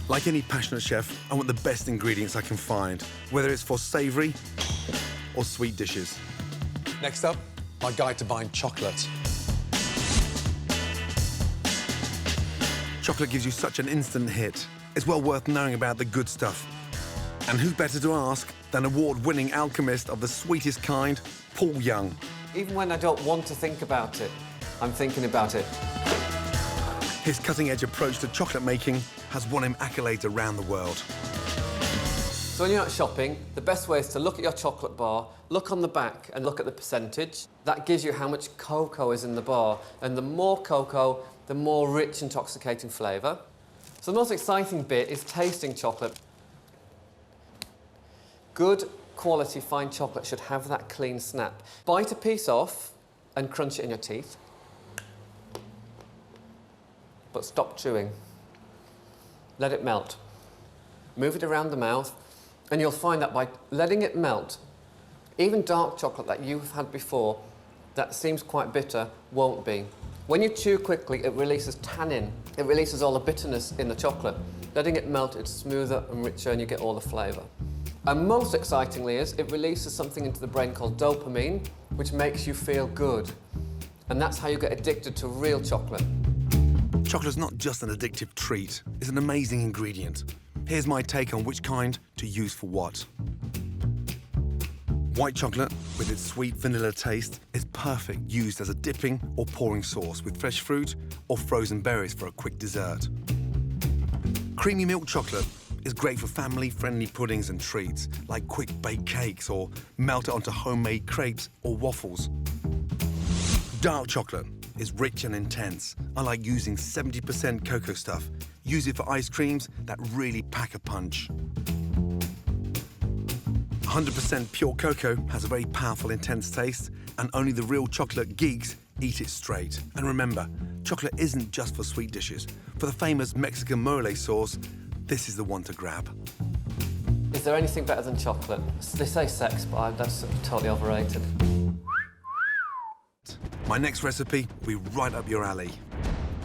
Like any passionate chef, I want the best ingredients I can find, whether it's for savoury or sweet dishes. Next up, my guide to buying chocolate. Chocolate gives you such an instant hit. It's well worth knowing about the good stuff. And who better to ask than award-winning alchemist of the sweetest kind, Paul Young. Even when I don't want to think about it, I'm thinking about it. His cutting-edge approach to chocolate making has won him accolades around the world. So when you're out shopping, the best way is to look at your chocolate bar, look on the back and look at the percentage. That gives you how much cocoa is in the bar. And the more cocoa, the more rich, intoxicating flavour. So the most exciting bit is tasting chocolate. Good quality fine chocolate should have that clean snap. Bite a piece off and crunch it in your teeth. But stop chewing. Let it melt. Move it around the mouth, and you'll find that by letting it melt, even dark chocolate that you've had before that seems quite bitter won't be. When you chew quickly, it releases tannin. It releases all the bitterness in the chocolate. Letting it melt, it's smoother and richer, and you get all the flavour. And most excitingly is, it releases something into the brain called dopamine, which makes you feel good. And that's how you get addicted to real chocolate. Chocolate's not just an addictive treat, it's an amazing ingredient. Here's my take on which kind to use for what. White chocolate, with its sweet vanilla taste, is perfect used as a dipping or pouring sauce with fresh fruit or frozen berries for a quick dessert. Creamy milk chocolate is great for family-friendly puddings and treats, like quick baked cakes or melt it onto homemade crepes or waffles. Dark chocolate is rich and intense. I like using 70% cocoa stuff. Use it for ice creams that really pack a punch. 100% pure cocoa has a very powerful, intense taste, and only the real chocolate geeks eat it straight. And remember, chocolate isn't just for sweet dishes. For the famous Mexican mole sauce, this is the one to grab. Is there anything better than chocolate? They say sex, but that's totally overrated. My next recipe will be right up your alley.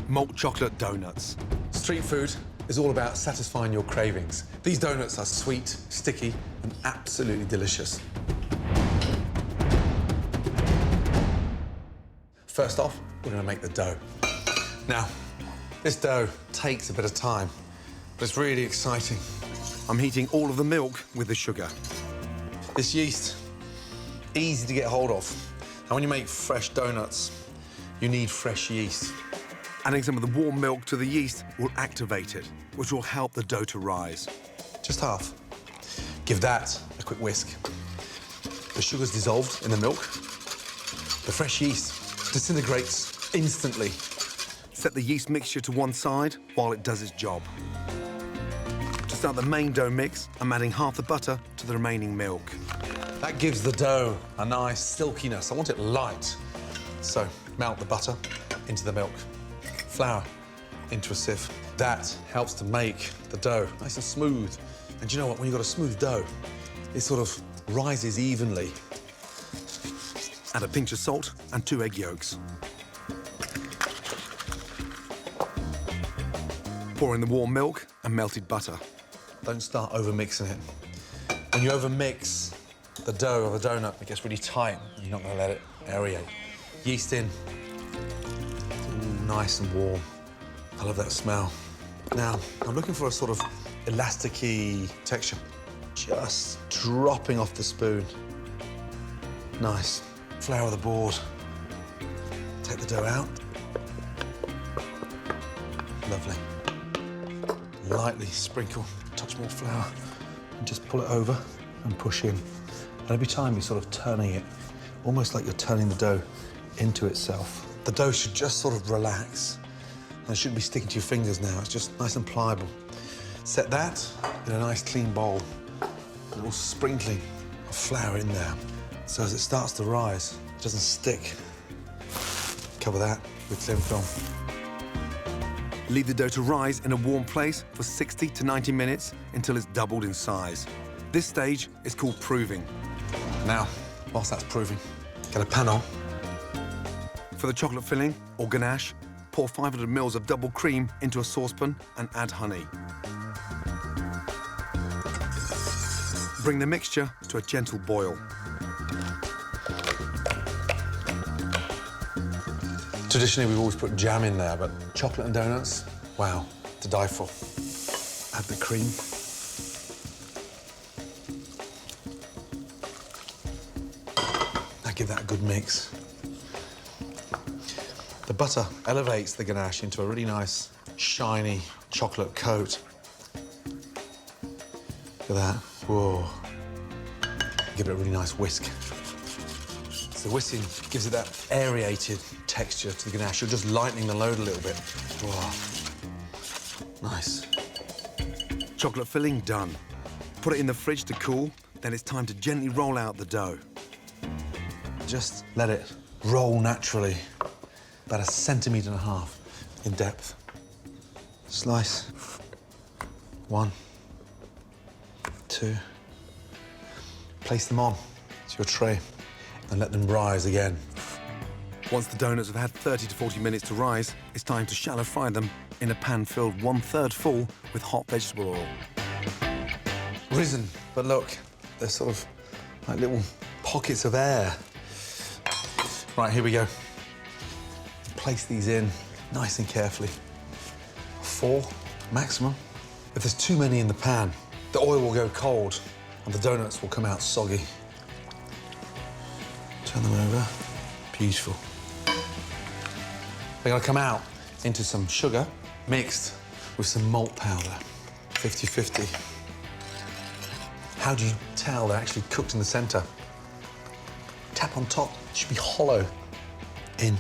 Malt chocolate doughnuts. Street food is all about satisfying your cravings. These doughnuts are sweet, sticky, and absolutely delicious. First off, we're going to make the dough. Now, this dough takes a bit of time, but it's really exciting. I'm heating all of the milk with the sugar. This yeast, easy to get hold of. And when you make fresh doughnuts, you need fresh yeast. Adding some of the warm milk to the yeast will activate it, which will help the dough to rise. Just half. Give that a quick whisk. The sugar's dissolved in the milk. The fresh yeast disintegrates instantly. Set the yeast mixture to one side while it does its job. To start the main dough mix, I'm adding half the butter to the remaining milk. That gives the dough a nice silkiness. I want it light. So melt the butter into the milk. Flour into a sieve. That helps to make the dough nice and smooth. And you know what? When you've got a smooth dough, it sort of rises evenly. Add a pinch of salt and 2 egg yolks. Pour in the warm milk and melted butter. Don't start over-mixing it. When you over-mix the dough of a donut, it gets really tight. You're not going to let it aerate. Yeast in. Ooh, nice and warm. I love that smell. Now, I'm looking for a sort of elasticy texture. Just dropping off the spoon. Nice. Flour the board. Take the dough out. Lovely. Lightly sprinkle, touch more flour, and just pull it over and push in. And every time you're sort of turning it, almost like you're turning the dough into itself. The dough should just sort of relax. And it shouldn't be sticking to your fingers now. It's just nice and pliable. Set that in a nice clean bowl. A little sprinkling of flour in there. So as it starts to rise, it doesn't stick. Cover that with thin film. Leave the dough to rise in a warm place for 60 to 90 minutes until it's doubled in size. This stage is called proving. Now, whilst that's proving, get a pan on. For the chocolate filling, or ganache, pour 500 ml of double cream into a saucepan and add honey. Bring the mixture to a gentle boil. Traditionally, we've always put jam in there, but chocolate and donuts, wow, to die for. Add the cream. Now give that a good mix. The butter elevates the ganache into a really nice, shiny chocolate coat. Look at that. Whoa. Give it a really nice whisk. So the whisking gives it that aerated texture to the ganache. You're just lightening the load a little bit. Whoa. Nice. Chocolate filling done. Put it in the fridge to cool, then it's time to gently roll out the dough. Just let it roll naturally, about 1.5 centimetres in depth. Slice. 1, 2. Place them on to your tray and let them rise again. Once the donuts have had 30 to 40 minutes to rise, it's time to shallow fry them in a pan filled 1/3 full with hot vegetable oil. Risen, but look, they're sort of like little pockets of air. Right, here we go. Place these in nice and carefully. 4 maximum. If there's too many in the pan, the oil will go cold and the donuts will come out soggy. Turn them over. Beautiful. They're gonna come out into some sugar mixed with some malt powder, 50-50. How do you tell they're actually cooked in the centre? Tap on top, it should be hollow. In,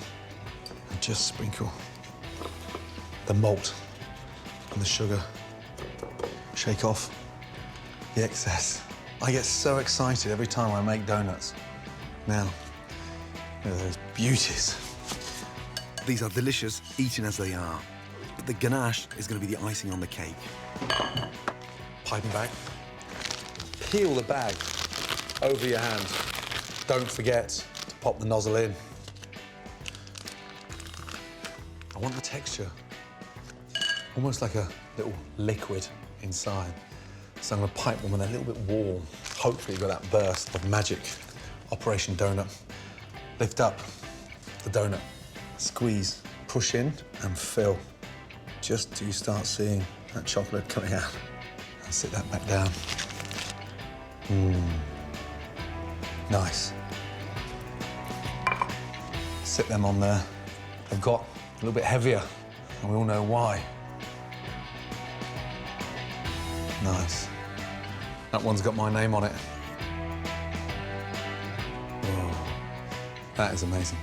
and just sprinkle the malt and the sugar. Shake off the excess. I get so excited every time I make donuts. Now, look at those beauties. These are delicious, eaten as they are. But the ganache is going to be the icing on the cake. Piping bag. Peel the bag over your hand. Don't forget to pop the nozzle in. I want the texture, almost like a little liquid inside. So I'm gonna pipe them when they're a little bit warm. Hopefully with that burst of magic. Operation Donut. Lift up the donut, squeeze, push in and fill. Just till you start seeing that chocolate coming out. And sit that back down. Nice. Sit them on there. They've got a little bit heavier, and we all know why. Nice. That one's got my name on it. Whoa. That is amazing.